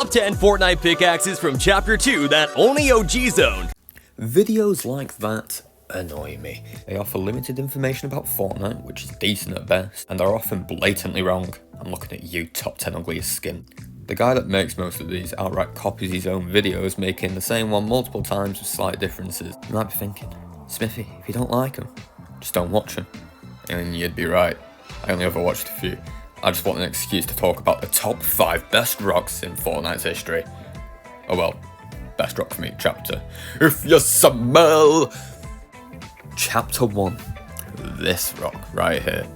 Top 10 Fortnite pickaxes from Chapter 2 that only OGs own. Videos like that annoy me. They offer limited information about Fortnite, which is decent at best, and are often blatantly wrong. I'm looking at you, top 10 ugliest skin. The guy that makes most of these outright copies his own videos, making the same one multiple times with slight differences. You might be thinking, Smithy, if you don't like them, just don't watch them. And you'd be right. I only ever watched a few. I just want an excuse to talk about the top 5 best rocks in Fortnite's history. Oh well, best rock from each chapter. If you smell! Chapter 1. This rock right here.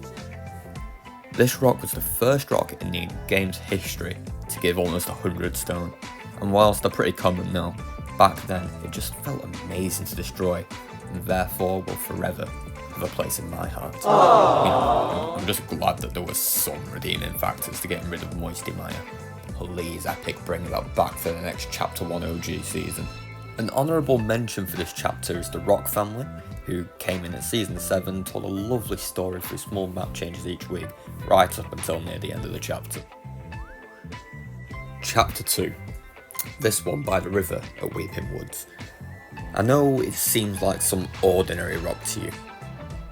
This rock was the first rock in the game's history to give almost 100 stone. And whilst they're pretty common now, back then it just felt amazing to destroy, and therefore will forever have a place in my heart. You know, I'm just glad that there was some redeeming factors to getting rid of Moisty Maya. Please Epic, bring that back for the next Chapter 1 OG season. An honourable mention for this chapter is the Rock family, who came in at Season 7, told a lovely story through small map changes each week, right up until near the end of the chapter. Chapter 2. This one by the river at Weeping Woods. I know it seems like some ordinary rock to you,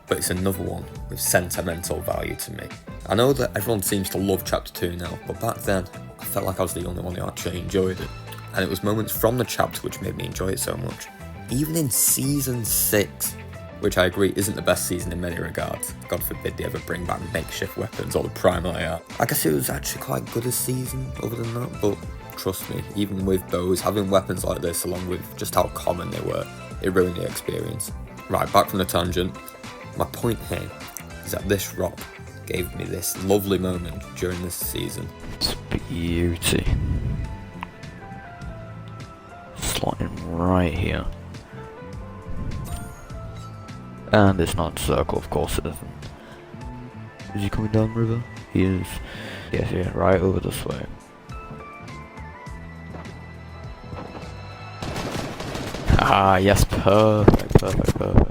but it's another one with sentimental value to me. I know that everyone seems to love Chapter 2 now, but back then, I felt like I was the only one who actually enjoyed it. And it was moments from the chapter which made me enjoy it so much. Even in Season 6, which I agree isn't the best season in many regards. God forbid they ever bring back makeshift weapons or the primal AI. I guess it was actually quite good a season other than that, but trust me, even with those, having weapons like this along with just how common they were, it ruined the experience. Right, back from the tangent. My point here is that this rock gave me this lovely moment during this season. It's beauty. Slotting right here. And it's not a circle, of course it isn't. Is he coming down the river? He is. Yes, yeah, right over this way. Ah, yes, perfect, perfect, perfect.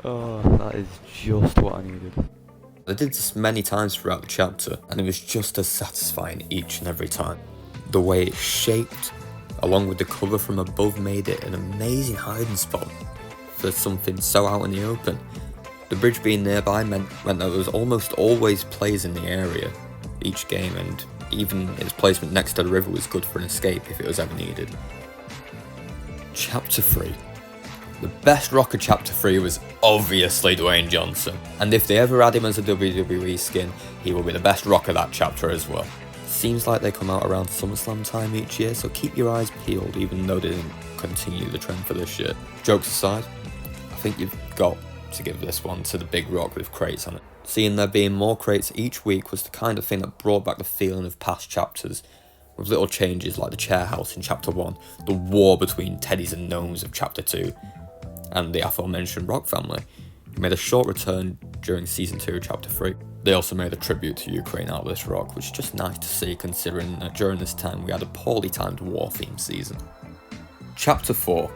Oh, that is just what I needed. I did this many times throughout the chapter, and it was just as satisfying each and every time. The way it's shaped, along with the cover from above, made it an amazing hiding spot for something so out in the open. The bridge being nearby meant that there was almost always players in the area each game, and even its placement next to the river was good for an escape if it was ever needed. Chapter 3. The best rock of Chapter 3 was obviously Dwayne Johnson, and if they ever add him as a WWE skin, he will be the best rock of that chapter as well. Seems like they come out around SummerSlam time each year, so keep your eyes peeled even though they didn't continue the trend for this year. Jokes aside, I think you've got to give this one to the big rock with crates on it. Seeing there being more crates each week was the kind of thing that brought back the feeling of past chapters, with little changes like the chair house in Chapter 1, the war between teddies and gnomes of Chapter 2, and the aforementioned Rock family, who made a short return during Season 2 of Chapter 3. They also made a tribute to Ukraine out of this rock, which is just nice to see considering that during this time we had a poorly timed war-themed season. Chapter 4.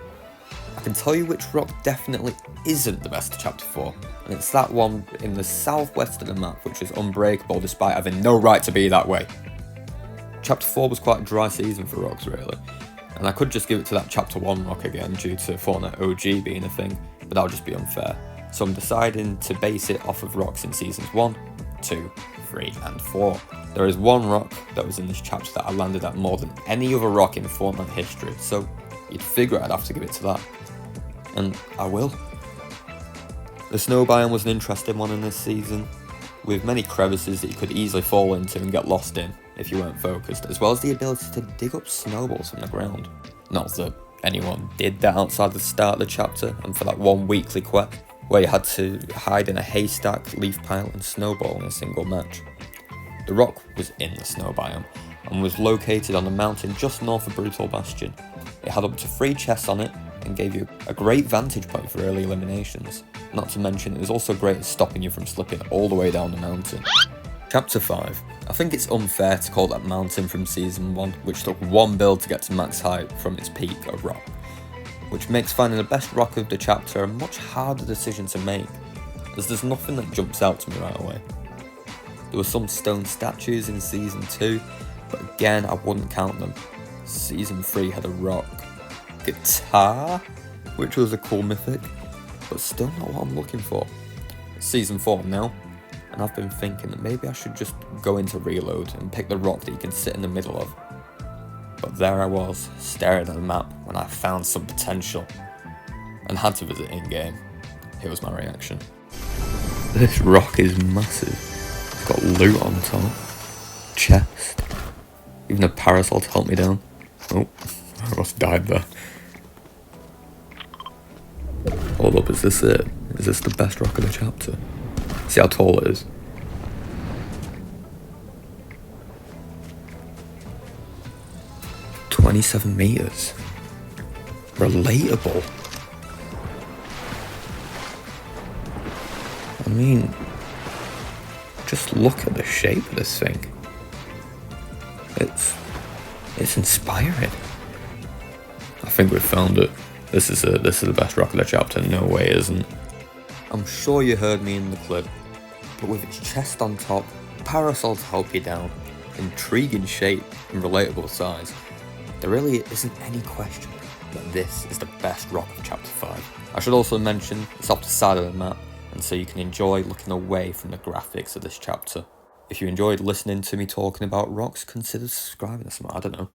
I can tell you which rock definitely isn't the best of Chapter 4, and it's that one in the southwest of the map which is unbreakable despite having no right to be that way. Chapter 4 was quite a dry season for rocks really, and I could just give it to that Chapter 1 rock again due to Fortnite OG being a thing, but that would just be unfair. So I'm deciding to base it off of rocks in Seasons 1, 2, 3 and 4. There is one rock that was in this chapter that I landed at more than any other rock in Fortnite history, so you'd figure I'd have to give it to that. And I will. The snow biome was an interesting one in this season, with many crevices that you could easily fall into and get lost in if you weren't focused, as well as the ability to dig up snowballs from the ground. Not that anyone did that outside the start of the chapter and for that one weekly quest, where you had to hide in a haystack, leaf pile and snowball in a single match. The rock was in the snow biome and was located on a mountain just north of Brutal Bastion. It had up to 3 chests on it and gave you a great vantage point for early eliminations. Not to mention it was also great at stopping you from slipping all the way down the mountain. Chapter 5. I think it's unfair to call that mountain from Season 1, which took one build to get to max height from its peak, a rock, which makes finding the best rock of the chapter a much harder decision to make, as there's nothing that jumps out to me right away. There were some stone statues in Season 2, but again, I wouldn't count them. Season 3 had a rock guitar, which was a cool mythic, but still not what I'm looking for. Season 4 now, and I've been thinking that maybe I should just go into Reload and pick the rock that you can sit in the middle of. But there I was, staring at the map when I found some potential, and had to visit in-game. Here was my reaction. This rock is massive. It's got loot on top, chest, even a parasol to help me down. Oh, I almost died there. Hold up, is this it? Is this the best rock of the chapter? See how tall it is? "27 meters. Relatable. I mean, just look at the shape of this thing. It's inspiring. I think we've found it. This is the best rock of the chapter. No way it isn't. I'm sure you heard me in the clip, but with its chest on top, parasol to help you down, intriguing shape and relatable size, there really isn't any question that this is the best rock of chapter 5. I should also mention it's off the side of the map, and so you can enjoy looking away from the graphics of this chapter. If you enjoyed listening to me talking about rocks, consider subscribing to something, I don't know.